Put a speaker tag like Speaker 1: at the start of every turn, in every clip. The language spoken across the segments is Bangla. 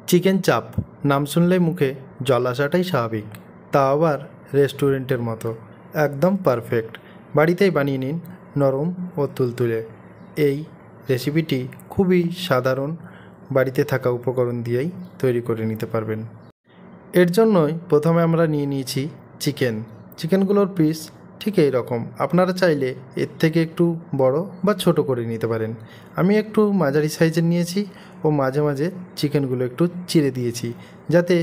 Speaker 1: চিকেন চাপ নাম শুনলেই মুখে জল আসাটাই স্বাভাবিক, তা আবার রেস্টুরেন্টের মতো একদম পারফেক্ট। বাড়িতেই বানিয়ে নিন নরম ও তুলতুলে। এই রেসিপিটি খুবই সাধারণ, বাড়িতে থাকা উপকরণ দিয়েই তৈরি করে নিতে পারবেন। এর জন্যই প্রথমে আমরা নিয়ে নিয়েছি চিকেনগুলোর পিস ঠিক এই রকম। আপনারা চাইলে এর থেকে একটু বড় বা ছোট করে নিতে পারেন। আমি একটু মাঝারি সাইজের নিয়েছি ও মাঝে মাঝে চিকেনগুলো একটু চিড়ে দিয়েছি, যাতে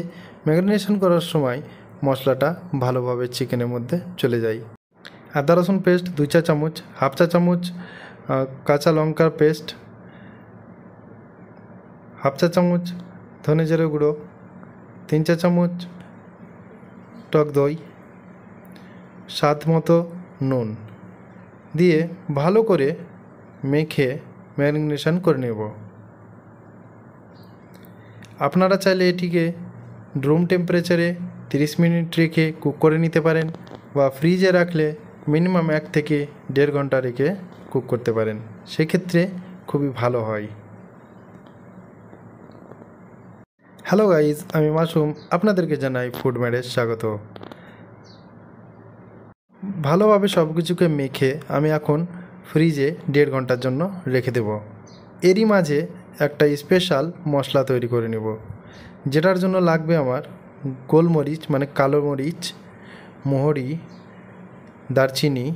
Speaker 1: ম্যারিনেশন করার সময় মশলাটা ভালোভাবে চিকেনের মধ্যে চলে যায়। আদা রসুন পেস্ট 2 চা চামচ, হাফ চা চামচ কাঁচা লঙ্কার পেস্ট, হাফ চা চামচ ধনে জিরে গুঁড়ো, 3 চা চামচ টক দই, স্বাদ মতো নুন দিয়ে ভালো করে মেখে ম্যারিনেশন করে নেব। আপনারা চাইলে এটিকে রুম টেম্পারেচারে 30 মিনিট রেখে কুক করে নিতে পারেন, বা ফ্রিজে রাখলে মিনিমাম 1 থেকে 1.5 ঘন্টা রেখে কুক করতে পারেন, সেক্ষেত্রে খুবই ভালো হয়। হ্যালো গাইজ, আমি মাসুম, আপনাদেরকে জানাই ফুড ম্যাডে স্বাগত। ভালোভাবে সব কিছুকে মেখে আমি এখন ফ্রিজে 1.5 ঘন্টার জন্য রেখে দেব। এরই মাঝে একটা স্পেশাল মশলা তৈরি করে নেব, যেটার জন্য লাগবে আমার গোলমরিচ মানে কালো মরিচ, মোহরি, দারচিনি,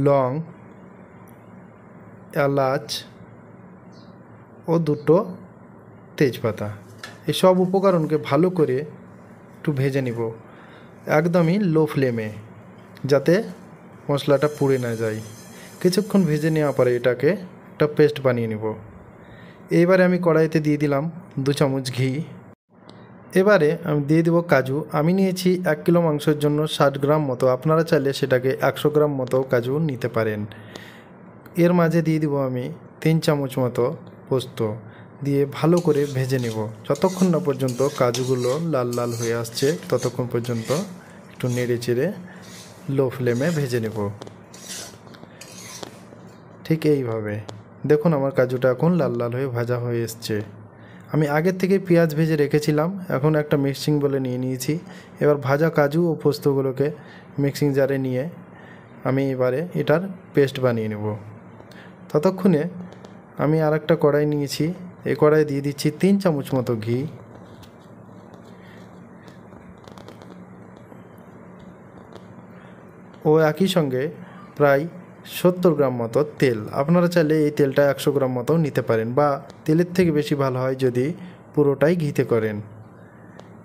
Speaker 1: লং, এলাচ ও 2টো তেজপাতা। এই সব উপকরণকে ভালো করে একটু ভেজে নিব, একদমই লো ফ্লেমে, যাতে মশলাটা পুড়ে না যায়। কিছুক্ষণ ভেজে নেওয়ার পরে এটাকে একটা পেস্ট বানিয়ে নিব। এবারে আমি কড়াইতে দিয়ে দিলাম 2 চামচ ঘি। এবারে আমি দিয়ে দেবো কাজু। আমি নিয়েছি 1 কিলো মাংসের জন্য 60 গ্রাম মতো, আপনারা চাইলে সেটাকে 100 গ্রাম মতো কাজু নিতে পারেন। এর মাঝে দিয়ে দিব আমি 3 চামচ মতো পোস্ত, দিয়ে ভালো করে ভেজে নেব যতক্ষণ না পর্যন্ত কাজুগুলো লাল লাল হয়ে আসছে, ততক্ষণ পর্যন্ত একটু নেড়ে চেড়ে লো ফ্লেমে ভেজে নেব। ঠিক এইভাবে দেখুন আমার কাজুটা এখন লাল লাল হয়ে ভাজা হয়ে এসছে। আমি আগের থেকে পেঁয়াজ ভেজে রেখেছিলাম, এখন একটা মিক্সিং বলে নিয়ে নিয়েছি। এবার ভাজা কাজু ও পোস্তগুলোকে মিক্সিং জারে নিয়ে আমি এবারে এটার পেস্ট বানিয়ে নেব। ততক্ষণে আমি আরেকটা কড়াই নিয়েছি, এই কড়াই দিয়ে দিচ্ছি 3 চামচ মতো ঘি, ও একই সঙ্গে প্রায় 70 গ্রাম মতো তেল। আপনারা চাইলে এই তেলটা 100 গ্রাম মতো নিতে পারেন, বা তেলের থেকে বেশি ভালো হয় যদি পুরোটাই ঘিতে করেন।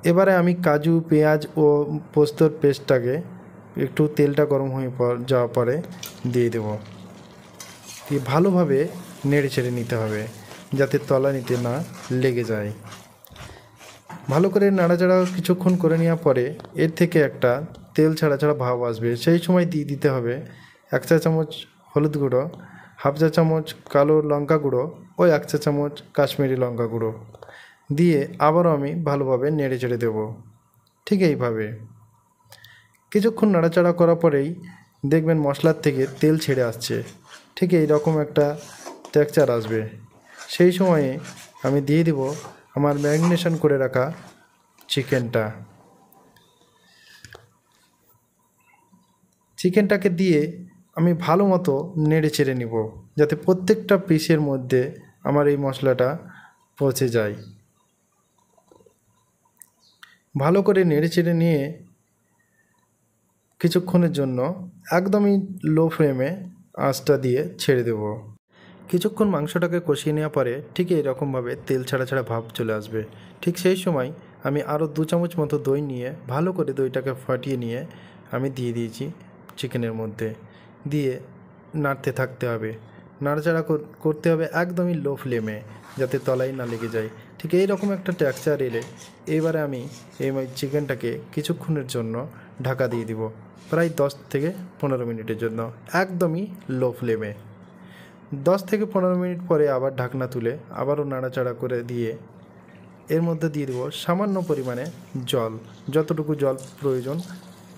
Speaker 1: এবারে আমি কাজু, পেঁয়াজ ও পোস্তর পেস্টটাকে একটু তেলটা গরম হয়ে যাওয়ার পরে দিয়ে দেব। দিয়ে ভালোভাবে নেড়ে ছেড়ে নিতে হবে, যাতে তলানিতে না লেগে যায়। ভালো করে নাড়াচাড়া কিছুক্ষণ করে নেওয়ার পরে এর থেকে একটা তেল ছাড়া ছাড়া ভাব আসবে, সেই সময় দিয়ে দিতে হবে 1 চা চামচ হলুদ গুঁড়ো, হাফ চা চামচ কালো লঙ্কা গুঁড়ো ও 1 চা চামচ কাশ্মীরি লঙ্কা গুঁড়ো, দিয়ে আবারও আমি ভালোভাবে নেড়ে চেড়ে দেবো। ঠিক এইভাবে কিছুক্ষণ নাড়াচাড়া করার পরেই দেখবেন মশলার থেকে তেল ছেড়ে আসছে, ঠিক এই রকম একটা টেক্সচার আসবে। সেই সময়ে আমি দিয়ে দেব আমার ম্যারিনেশন করে রাখা চিকেনটাকে দিয়ে আমি ভালো মতো নেড়ে চেড়ে নিব, যাতে প্রত্যেকটা পিসের মধ্যে আমার এই মশলাটা পৌঁছে যায়। ভালো করে নেড়ে চেড়ে নিয়ে কিছুক্ষণের জন্য একদমই লো ফ্লেমে আঁচটা দিয়ে ছেড়ে দেব। কিছুক্ষণ মাংসটাকে কষিয়ে নেওয়ার পরে ঠিক এইরকমভাবে তেল ছাড়া ছাড়া ভাব চলে আসবে। ঠিক সেই সময় আমি আরও 2 চামচ মতো দই নিয়ে ভালো করে দইটাকে ফাটিয়ে নিয়ে আমি দিয়ে দিয়েছি চিকেনের মধ্যে, দিয়ে নাড়তে থাকতে হবে, নাড়াচাড়া করতে হবে একদমই লো ফ্লেমে, যাতে তলায় না লেগে যায়। ঠিক এই রকম একটা টেক্সচার এলে এবারে আমি এই চিকেনটাকে কিছুক্ষণের জন্য ঢাকা দিয়ে দিব, প্রায় 10 থেকে 15 মিনিটের জন্য, একদমই লো ফ্লেমে। 10 থেকে 15 মিনিট পরে আবার ঢাকনা তুলে আবারও নাড়াচাড়া করে দিয়ে এর মধ্যে দিয়ে দেবো সামান্য পরিমাণে জল, যতটুকু জল প্রয়োজন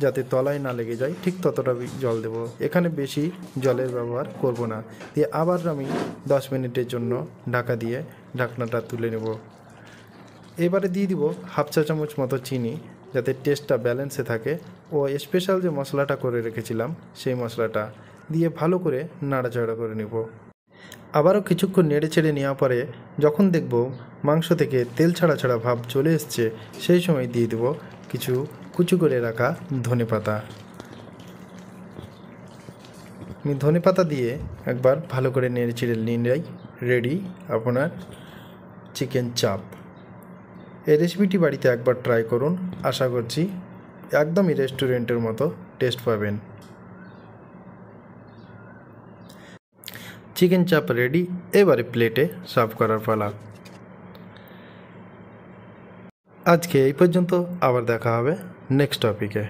Speaker 1: যাতে তলায় না লেগে যায় ঠিক ততটা জল দেব। এখানে বেশি জলের ব্যবহার করব না। দিয়ে আবার আমি 10 মিনিটের জন্য ঢাকা দিয়ে ঢাকনাটা তুলে নেব। এবারে দিয়ে দিব হাফ চা চামচ মতো চিনি, যাতে টেস্টটা ব্যালেন্সে থাকে, ও স্পেশাল যে মশলাটা করে রেখেছিলাম সেই মশলাটা দিয়ে ভালো করে নাড়াচাড়া করে নেব। আবারও কিছুক্ষণ নেড়ে চেড়ে নেওয়ার পরে যখন দেখব মাংস থেকে তেল ছাড়া ছাড়া ভাব চলে এসছে, সেই সময় দিয়ে দেব কিছু কুচি করে রাখা ধনেপাতা। আমি ধনেপাতা দিয়ে একবার ভালো করে নেড়ে চেড়ে নিলেই রেডি আপনার চিকেন চাপ। এই রেসিপিটি বাড়িতে একবার ট্রাই করুন, আশা করছি একদমই রেস্টুরেন্টের মতো টেস্ট পাবেন। চিকেন চাপ রেডি, এবারে প্লেটে সার্ভ করার পালা। আজকে এই পর্যন্ত, আবার দেখা হবে নেক্সট টপিকে।